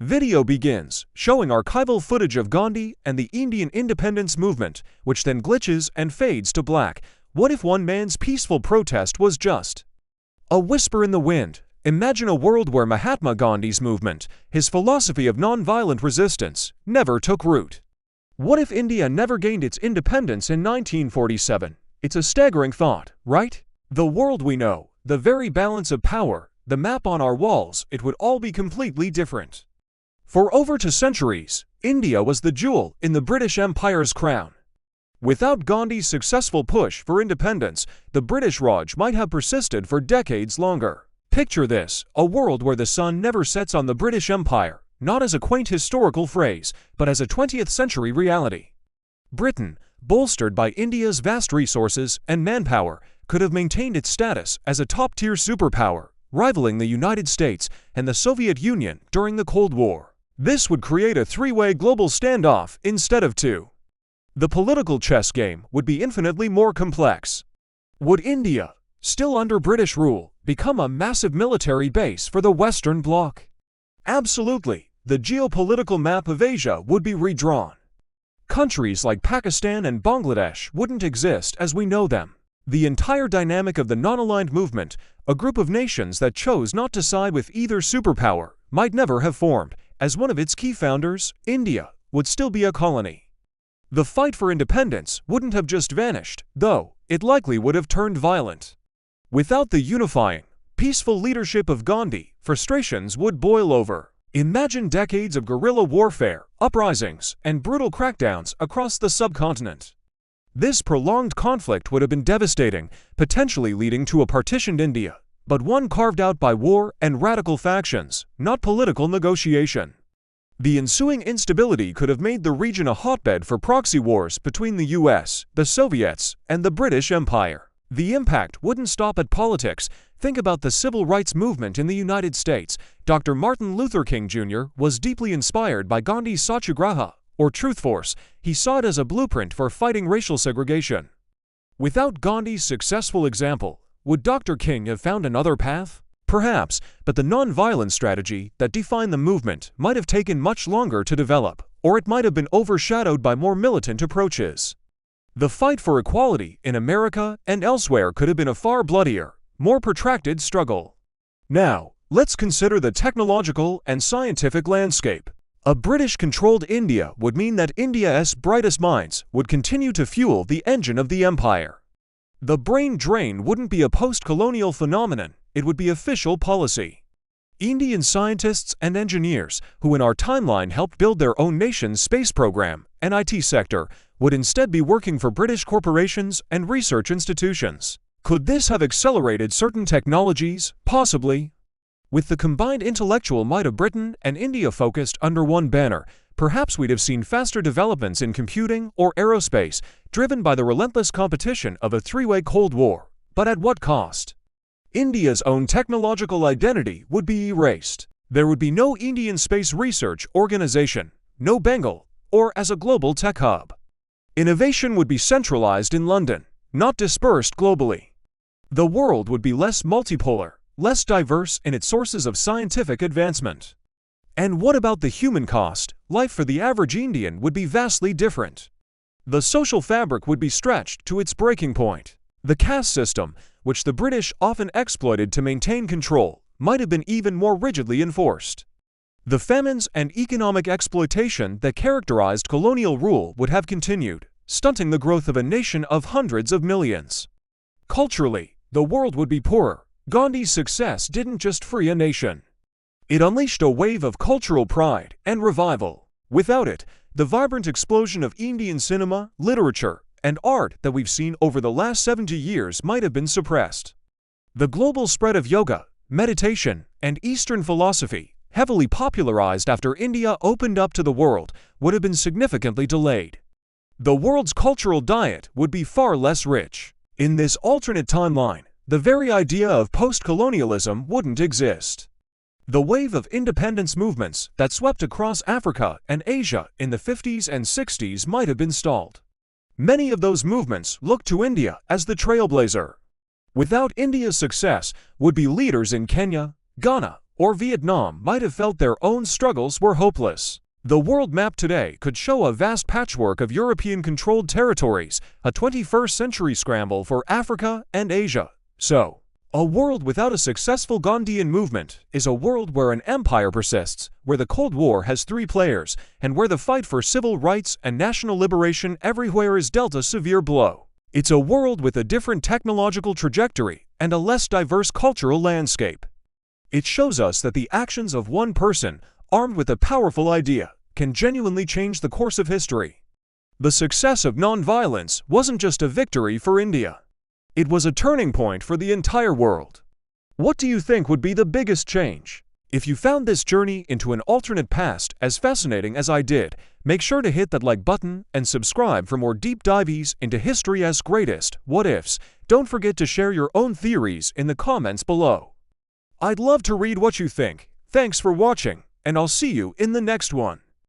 Video begins, showing archival footage of Gandhi and the Indian independence movement, which then glitches and fades to black. What if one man's peaceful protest was just a whisper in the wind? Imagine a world where Mahatma Gandhi's movement, his philosophy of non-violent resistance, never took root. What if India never gained its independence in 1947? It's a staggering thought, right? The world we know, the very balance of power, the map on our walls, it would all be completely different. For over 2 centuries, India was the jewel in the British Empire's crown. Without Gandhi's successful push for independence, the British Raj might have persisted for decades longer. Picture this, a world where the sun never sets on the British Empire, not as a quaint historical phrase, but as a 20th century reality. Britain, bolstered by India's vast resources and manpower, could have maintained its status as a top-tier superpower, rivaling the United States and the Soviet Union during the Cold War. This would create a three-way global standoff instead of two. The political chess game would be infinitely more complex. Would India, still under British rule, become a massive military base for the Western Bloc? Absolutely. The geopolitical map of Asia would be redrawn. Countries like Pakistan and Bangladesh wouldn't exist as we know them. The entire dynamic of the non-aligned movement, a group of nations that chose not to side with either superpower, might never have formed. As one of its key founders, India would still be a colony. The fight for independence wouldn't have just vanished, though it likely would have turned violent. Without the unifying, peaceful leadership of Gandhi, frustrations would boil over. Imagine decades of guerrilla warfare, uprisings, and brutal crackdowns across the subcontinent. This prolonged conflict would have been devastating, potentially leading to a partitioned India, but one carved out by war and radical factions, not political negotiation. The ensuing instability could have made the region a hotbed for proxy wars between the US, the Soviets, and the British Empire. The impact wouldn't stop at politics. Think about the civil rights movement in the United States. Dr. Martin Luther King Jr. was deeply inspired by Gandhi's Satyagraha, or Truth Force. He saw it as a blueprint for fighting racial segregation. Without Gandhi's successful example, would Dr. King have found another path? Perhaps, but the non-violent strategy that defined the movement might have taken much longer to develop, or it might have been overshadowed by more militant approaches. The fight for equality in America and elsewhere could have been a far bloodier, more protracted struggle. Now, let's consider the technological and scientific landscape. A British-controlled India would mean that India's brightest minds would continue to fuel the engine of the empire. The brain drain wouldn't be a post-colonial phenomenon, it would be official policy. Indian scientists and engineers, who in our timeline helped build their own nation's space program and IT sector, would instead be working for British corporations and research institutions. Could this have accelerated certain technologies? Possibly. With the combined intellectual might of Britain and India focused under one banner, perhaps we'd have seen faster developments in computing or aerospace, driven by the relentless competition of a three-way Cold War. But at what cost? India's own technological identity would be erased. There would be no Indian Space Research Organization, no Bengal, or as a global tech hub. Innovation would be centralized in London, not dispersed globally. The world would be less multipolar, less diverse in its sources of scientific advancement. And what about the human cost? Life for the average Indian would be vastly different. The social fabric would be stretched to its breaking point. The caste system, which the British often exploited to maintain control, might have been even more rigidly enforced. The famines and economic exploitation that characterized colonial rule would have continued, stunting the growth of a nation of hundreds of millions. Culturally, the world would be poorer. Gandhi's success didn't just free a nation. It unleashed a wave of cultural pride and revival. Without it, the vibrant explosion of Indian cinema, literature, and art that we've seen over the last 70 years might have been suppressed. The global spread of yoga, meditation, and Eastern philosophy, heavily popularized after India opened up to the world, would have been significantly delayed. The world's cultural diet would be far less rich. In this alternate timeline, the very idea of post-colonialism wouldn't exist. The wave of independence movements that swept across Africa and Asia in the 50s and 60s might have been stalled. Many of those movements looked to India as the trailblazer. Without India's success, would-be leaders in Kenya, Ghana, or Vietnam might have felt their own struggles were hopeless. The world map today could show a vast patchwork of European-controlled territories, a 21st-century scramble for Africa and Asia. So, a world without a successful Gandhian movement is a world where an empire persists, where the Cold War has three players, and where the fight for civil rights and national liberation everywhere is dealt a severe blow. It's a world with a different technological trajectory and a less diverse cultural landscape. It shows us that the actions of one person, armed with a powerful idea, can genuinely change the course of history. The success of nonviolence wasn't just a victory for India. It was a turning point for the entire world. What do you think would be the biggest change? If you found this journey into an alternate past as fascinating as I did, make sure to hit that like button and subscribe for more deep dives into history's greatest what-ifs. Don't forget to share your own theories in the comments below. I'd love to read what you think. Thanks for watching, and I'll see you in the next one.